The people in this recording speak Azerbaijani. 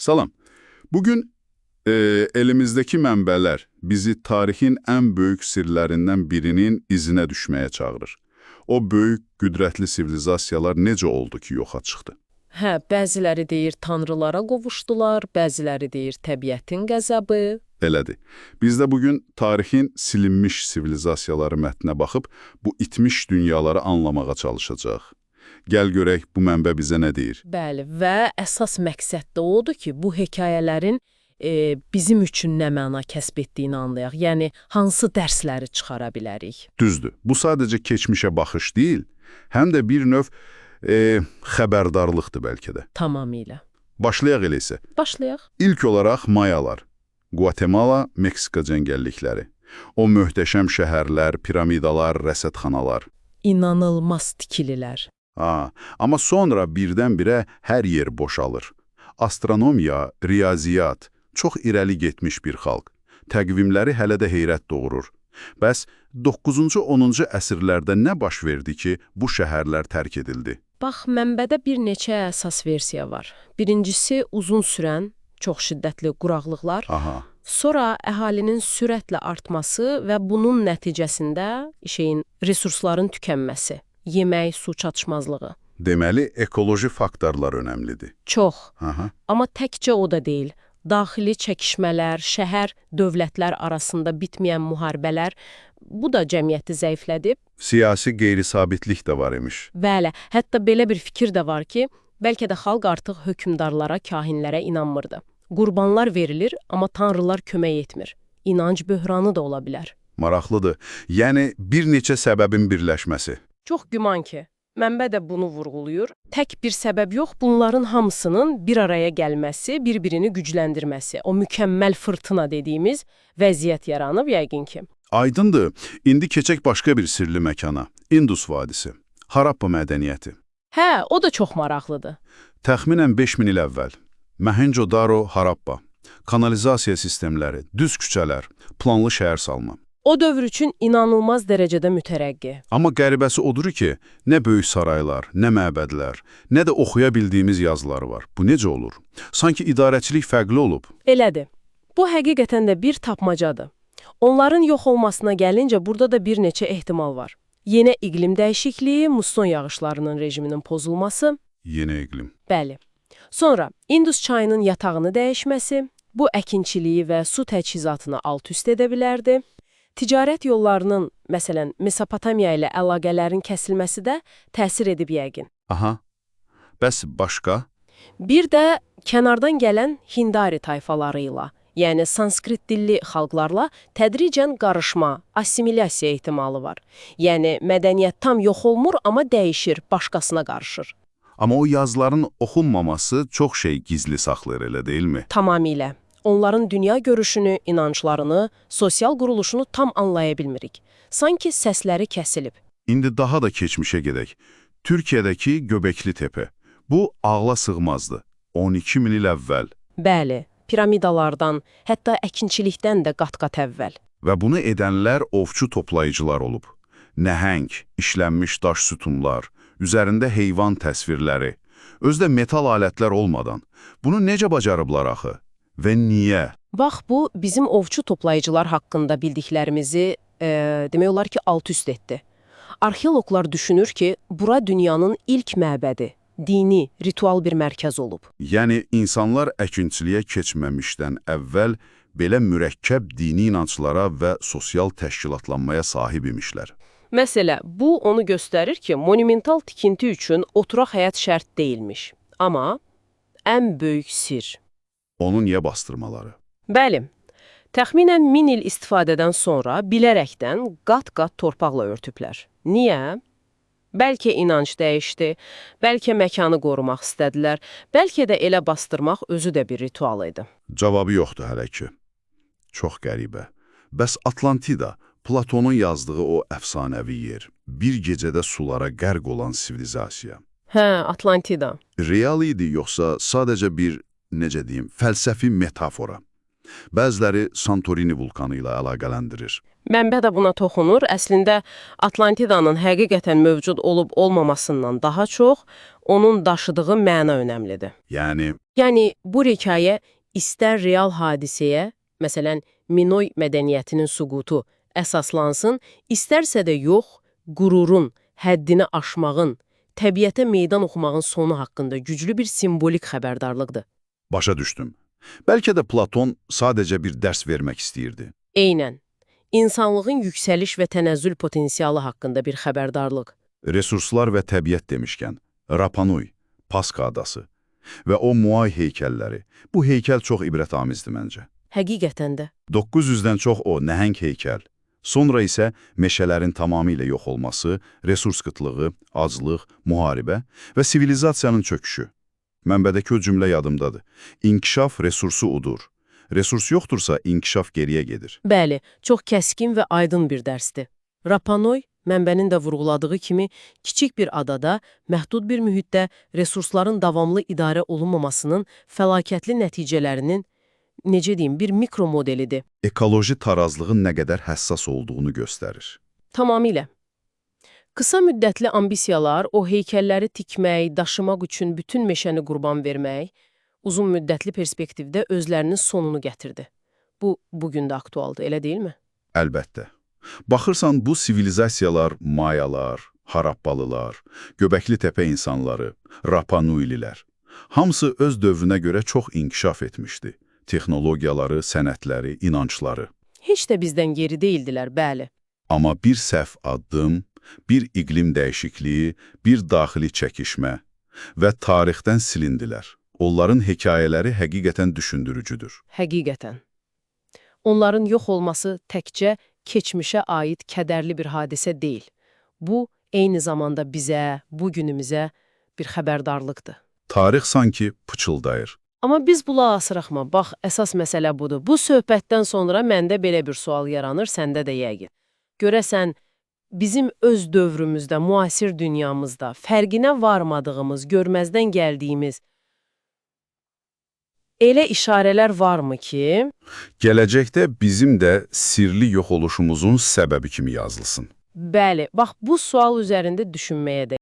Salam. Bugün elimizdeki mənbələr bizi tarixin ən böyük sirlərindən birinin izinə düşməyə çağırır. O böyük, qüdrətli sivilizasiyalar necə oldu ki, yoxa çıxdı? Hə, bəziləri deyir tanrılara qovuşdular, bəziləri deyir təbiətin qəzəbı. Elədir. Biz də bugün tarixin silinmiş sivilizasiyaları mətninə baxıb bu itmiş dünyaları anlamağa çalışacağıq. Gəl görək bu mənbə bizə nə deyir? Bəli, və əsas məqsəd də odur ki, bu hekayələrin bizim üçün nə məna kəsb etdiyini anlayaq. Yəni, hansı dərsləri çıxara bilərik? Düzdür. Bu sadəcə keçmişə baxış deyil, həm də bir növ xəbərdarlıqdır bəlkə də. Tamamilə. Başlayaq elə isə. Başlayaq. İlk olaraq Mayalar, Guatemala, Meksika cəngəllikləri. O möhtəşəm şəhərlər, piramidalar, rəsədxanalar. İnanılmaz tikililər. Amma sonra birdən-birə hər yer boşalır. Astronomiya, riyaziyyat, çox irəli getmiş bir xalq. Təqvimləri hələ də heyrət doğurur. Bəs 9-cu, 10-cu əsrlərdə nə baş verdi ki, bu şəhərlər tərk edildi? Bax, mənbədə bir neçə əsas versiya var. Birincisi, uzun sürən, çox şiddətli quraqlıqlar. Sonra əhalinin sürətlə artması və bunun nəticəsində resursların tükənməsi. Yemək, su çatışmazlığı. Deməli, ekoloji faktorlar önəmlidir. Çox. Amma təkcə o da deyil. Daxili çəkişmələr, şəhər, dövlətlər arasında bitməyən müharibələr, bu da cəmiyyəti zəiflədib. Siyasi qeyri-sabitlik də var imiş. Bəli, hətta belə bir fikir də var ki, bəlkə də xalq artıq hökmdarlara, kahinlərə inanmırdı. Qurbanlar verilir, amma tanrılar kömək etmir. İnanc böhranı da ola bilər. Maraqlıdır. Yəni, bir neçə səbəbin birləşməsi. Çox güman ki, mənbə də bunu vurğuluyur. Tək bir səbəb yox, bunların hamısının bir araya gəlməsi, bir-birini gücləndirməsi, o mükəmməl fırtına dediyimiz vəziyyət yaranıb yəqin ki. Aydındır. İndi keçək başqa bir sirli məkana. Indus vadisi. Harappa mədəniyyəti. Hə, o da çox maraqlıdır. Təxminən 5000 il əvvəl. Mohenjo-Daro, Harappa. Kanalizasiya sistemləri, düz küçələr, planlı şəhər salma. O dövr üçün inanılmaz dərəcədə mütərəqqi. Amma qəribəsi odur ki, nə böyük saraylar, nə məbədlər, nə də oxuya bildiyimiz yazıları var. Bu necə olur? Sanki idarəçilik fərqli olub. Elədir. Bu həqiqətən də bir tapmacadır. Onların yox olmasına gəlincə burada da bir neçə ehtimal var. Yeni iqlim dəyişikliyi, musson yağışlarının rejiminin pozulması. Yeni iqlim. Bəli. Sonra Indus çayının yatağını dəyişməsi, bu əkinçiliyi və su təchizatını alt-üst edə bilərdi. Ticarət yollarının, məsələn, Mesopotamiya ilə əlaqələrin kəsilməsi də təsir edib yəqin. Bəs başqa? Bir də kənardan gələn Hindari tayfaları ilə, yəni sanskrit dilli xalqlarla tədricən qarışma, assimilyasiya ehtimalı var. Yəni, mədəniyyət tam yox olmur, amma dəyişir, başqasına qarışır. Amma o yazıların oxunmaması çox şey gizli saxlayır, elə deyilmi? Tamamilə. Onların dünya görüşünü, inanclarını, sosial quruluşunu tam anlaya bilmirik. Sanki səsləri kəsilib. İndi daha da keçmişə gedək. Türkiyədəki Göbəkli Tepe. Bu, ağla sığmazdı. 12 min il əvvəl. Bəli, piramidalardan, hətta əkinçilikdən də qat-qat əvvəl. Və bunu edənlər ovçu toplayıcılar olub. Nəhəng, işlənmiş daş sütunlar, üzərində heyvan təsvirləri, özdə metal alətlər olmadan. Bunu necə bacarıblar axı? Və niyə? Bax, bu bizim ovçu toplayıcılar haqqında bildiklərimizi, demək olar ki, alt-üst etdi. Arxeoloqlar düşünür ki, bura dünyanın ilk məbədi, dini, ritual bir mərkəz olub. Yəni, insanlar əkinçiliyə keçməmişdən əvvəl belə mürəkkəb dini inanclara və sosial təşkilatlanmaya sahib imişlər. Məsələ, bu onu göstərir ki, monumental tikinti üçün oturaq həyat şərt deyilmiş. Amma ən böyük sir. Onu niyə bastırmaları? Bəli, təxminən 1000 il istifadədən sonra bilərəkdən qat-qat torpaqla örtüblər. Niyə? Bəlkə inanc dəyişdi, bəlkə məkanı qorumaq istədilər, bəlkə də elə bastırmaq özü də bir ritual idi. Cavabı yoxdur hələ ki. Çox qəribə. Bəs Atlantida, Platonun yazdığı o əfsanəvi yer, bir gecədə sulara qərq olan sivilizasiya. Hə, Atlantida. Real idi yoxsa sadəcə bir, necə deyim, fəlsəfi metafora? Bəziləri Santorini vulkanı ilə əlaqələndirir. Mənbə də buna toxunur. Əslində Atlantidanın həqiqətən mövcud olub olmamasından daha çox onun daşıdığı məna önəmlidir. Yəni bu hekayə istər real hadisəyə, məsələn, Minoy mədəniyyətinin süqutu əsaslansın, istərsə də yox, qürurun, həddini aşmağın, təbiətə meydan oxumağın sonu haqqında güclü bir simvolik xəbərdarlıqdır. Başa düşdüm. Bəlkə də Platon sadəcə bir dərs vermək istəyirdi. Eynən. İnsanlığın yüksəliş və tənəzzül potensialı haqqında bir xəbərdarlıq. Resurslar və təbiət demişkən, Rapanui, Paska adası və o Moai heykəlləri. Bu heykəl çox ibrətamizdir məncə. Həqiqətən də. 900-dən çox o nəhəng heykəl. Sonra isə meşələrin tamamilə yox olması, resurs qıtlığı, aclıq, müharibə və sivilizasiyanın çöküşü. Mənbədəki o cümlə yadımdadır. İnkişaf resursu udur. Resurs yoxdursa inkişaf geriyə gedir. Bəli, çox kəskin və aydın bir dərsdir. Rapanui, mənbənin də vurğuladığı kimi, kiçik bir adada, məhdud bir mühitdə resursların davamlı idarə olunmamasının fəlakətli nəticələrinin, necə deyim, bir mikro modelidir. Ekoloji tarazlığın nə qədər həssas olduğunu göstərir. Tamamilə. Qısa müddətli ambisiyalar, o heykəlləri tikmək, daşımaq üçün bütün meşəni qurban vermək, uzun müddətli perspektivdə özlərinin sonunu gətirdi. Bu, bugün də aktualdır, elə deyilmi? Əlbəttə. Baxırsan, bu sivilizasiyalar, Mayalar, Harappalılar, Göbəkli Təpə insanları, Rapanuililər, hamısı öz dövrünə görə çox inkişaf etmişdi. Texnologiyaları, sənətləri, inancları. Heç də bizdən geri deyildilər, bəli. Amma bir səhv addım, bir iqlim dəyişikliyi, bir daxili çəkişmə və tarixdən silindilər. Onların hekayələri həqiqətən düşündürücüdür. Həqiqətən. Onların yox olması təkcə keçmişə aid kədərli bir hadisə deyil. Bu, eyni zamanda bizə, bugünümüzə bir xəbərdarlıqdır. Tarix sanki pıçıldayır. Amma biz bula asırıqma, bax, əsas məsələ budur. Bu söhbətdən sonra məndə belə bir sual yaranır, səndə də yəqin. Görəsən, bizim öz dövrümüzdə, müasir dünyamızda fərqinə varmadığımız, görməzdən gəldiyimiz elə işarələr varmı ki, gələcəkdə bizim də sirli yox oluşumuzun səbəbi kimi yazılsın? Bəli, bax, bu sual üzərində düşünməyə də.